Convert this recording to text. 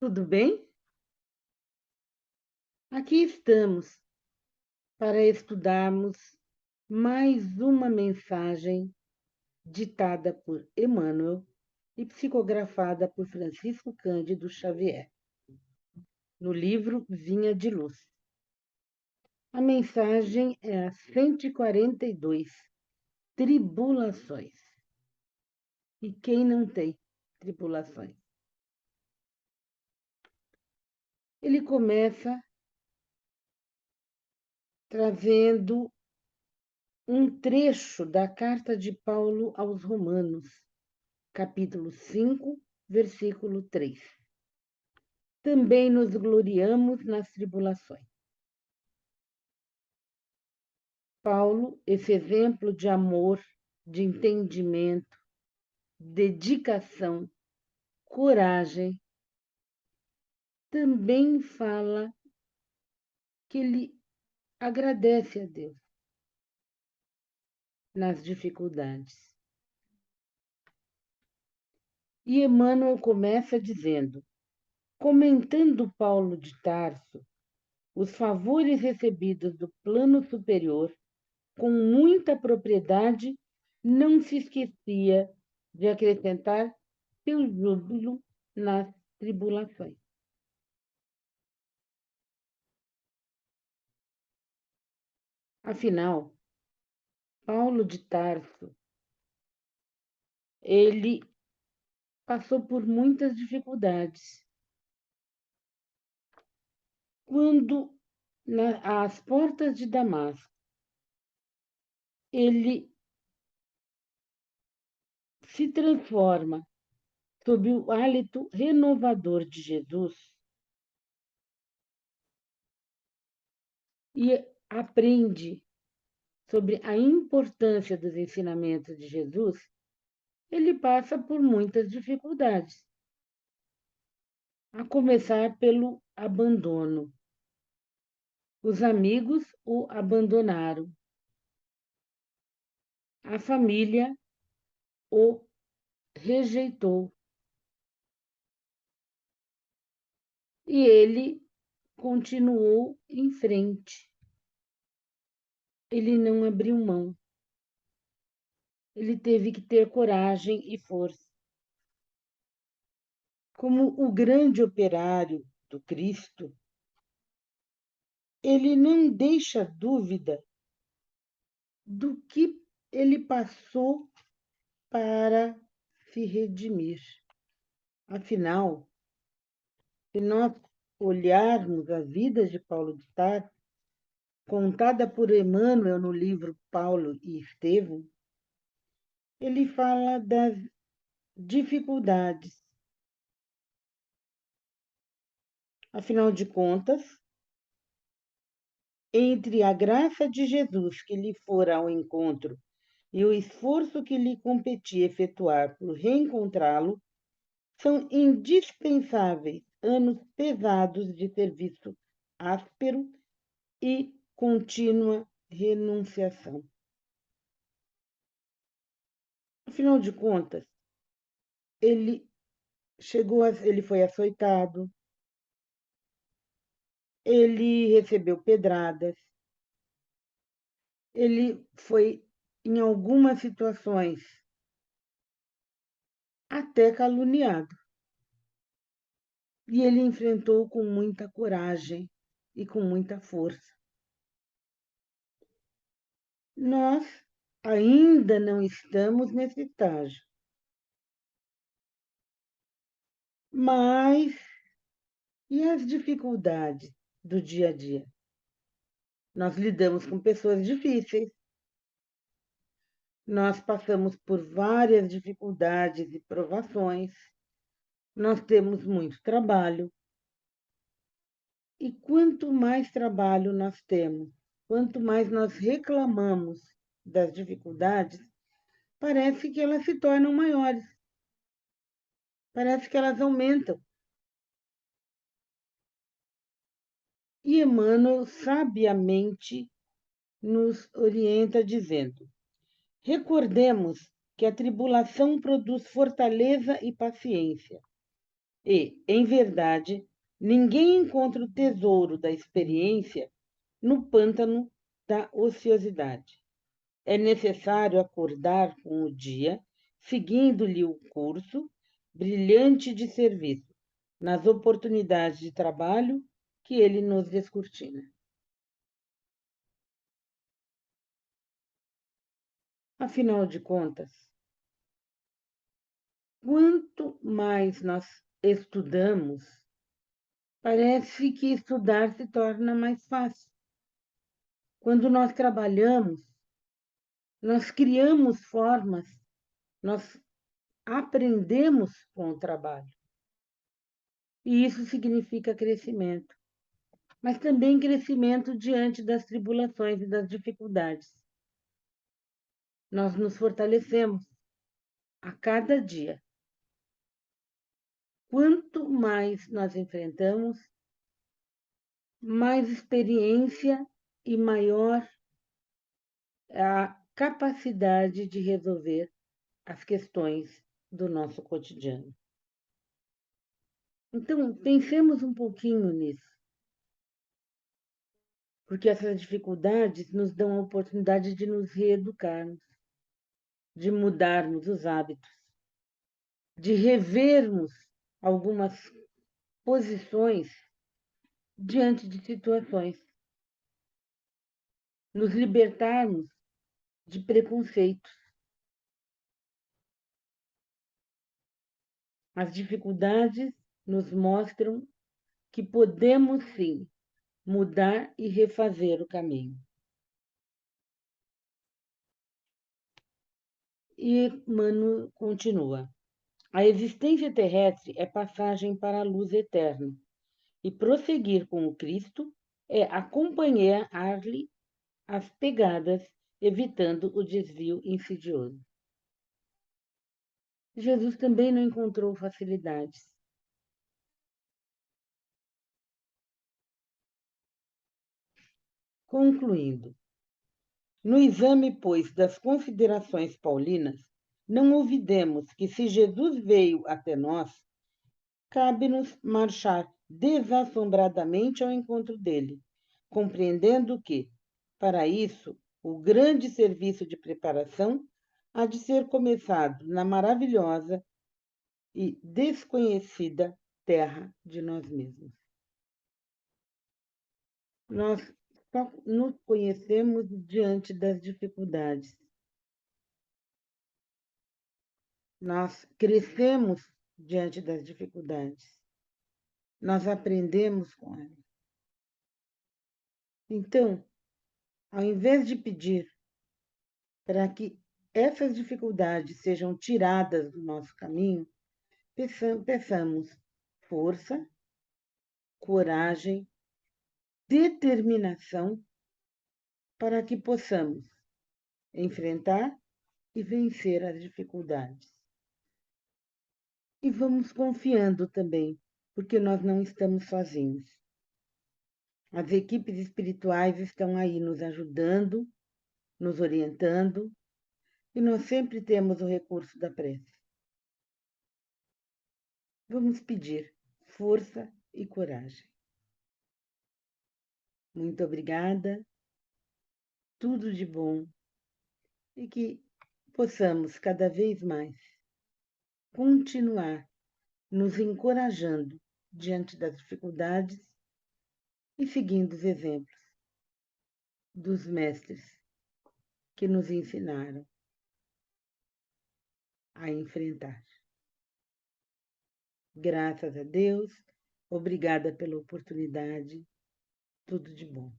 Tudo bem? Aqui estamos para estudarmos mais uma mensagem ditada por Emmanuel e psicografada por Francisco Cândido Xavier, no livro Vinha de Luz. A mensagem é a 142, Tribulações. E quem não tem tribulações? Ele começa trazendo um trecho da carta de Paulo aos Romanos, capítulo 5, versículo 3. Também nos gloriamos nas tribulações. Paulo, esse exemplo de amor, de entendimento, dedicação, coragem, também fala que ele agradece a Deus nas dificuldades. E Emmanuel começa dizendo, comentando Paulo de Tarso, os favores recebidos do plano superior, com muita propriedade, não se esquecia de acrescentar seu júbilo nas tribulações. Afinal, Paulo de Tarso, ele passou por muitas dificuldades. Quando, às portas de Damasco, ele se transforma sob o hálito renovador de Jesus e aprende sobre a importância dos ensinamentos de Jesus, ele passa por muitas dificuldades, a começar pelo abandono. Os amigos o abandonaram, a família o rejeitou e ele continuou em frente. Ele não abriu mão. Ele teve que ter coragem e força. Como o grande operário do Cristo, ele não deixa dúvida do que ele passou para se redimir. Afinal, se nós olharmos a vida de Paulo de Tarso, contada por Emmanuel no livro Paulo e Estevão, ele fala das dificuldades. Afinal de contas, entre a graça de Jesus que lhe fora ao encontro e o esforço que lhe competia efetuar por reencontrá-lo, são indispensáveis anos pesados de serviço áspero e contínua renunciação. Afinal de contas, ele ele foi açoitado, ele recebeu pedradas, ele foi, em algumas situações, até caluniado. E ele enfrentou com muita coragem e com muita força. Nós ainda não estamos nesse estágio, mas e as dificuldades do dia a dia? Nós lidamos com pessoas difíceis, nós passamos por várias dificuldades e provações, nós temos muito trabalho. E quanto mais trabalho nós temos, quanto mais nós reclamamos das dificuldades, parece que elas se tornam maiores, parece que elas aumentam. E Emmanuel sabiamente nos orienta dizendo: recordemos que a tribulação produz fortaleza e paciência. E, em verdade, ninguém encontra o tesouro da experiência no pântano da ociosidade. É necessário acordar com o dia, seguindo-lhe o curso brilhante de serviço, nas oportunidades de trabalho que ele nos descortina. Afinal de contas, quanto mais nós estudamos, parece que estudar se torna mais fácil. Quando nós trabalhamos, nós criamos formas, nós aprendemos com o trabalho. E isso significa crescimento, mas também crescimento diante das tribulações e das dificuldades. Nós nos fortalecemos a cada dia. Quanto mais nós enfrentamos, mais experiência e maior a capacidade de resolver as questões do nosso cotidiano. Então, pensemos um pouquinho nisso, porque essas dificuldades nos dão a oportunidade de nos reeducarmos, de mudarmos os hábitos, de revermos algumas posições diante de situações, nos libertarmos de preconceitos. As dificuldades nos mostram que podemos sim mudar e refazer o caminho. E Mano continua. A existência terrestre é passagem para a luz eterna, e prosseguir com o Cristo é acompanhar-lhe as pegadas, evitando o desvio insidioso. Jesus também não encontrou facilidades. Concluindo, no exame, pois, das considerações paulinas, não olvidemos que se Jesus veio até nós, cabe-nos marchar desassombradamente ao encontro dele, compreendendo que, para isso, o grande serviço de preparação há de ser começado na maravilhosa e desconhecida terra de nós mesmos. Nós só nos conhecemos diante das dificuldades. Nós crescemos diante das dificuldades. Nós aprendemos com elas. Então, ao invés de pedir para que essas dificuldades sejam tiradas do nosso caminho, peçamos força, coragem, determinação para que possamos enfrentar e vencer as dificuldades. E vamos confiando também, porque nós não estamos sozinhos. As equipes espirituais estão aí nos ajudando, nos orientando, e nós sempre temos o recurso da prece. Vamos pedir força e coragem. Muito obrigada, tudo de bom, e que possamos cada vez mais continuar nos encorajando diante das dificuldades e seguindo os exemplos dos mestres que nos ensinaram a enfrentar. Graças a Deus, obrigada pela oportunidade, tudo de bom.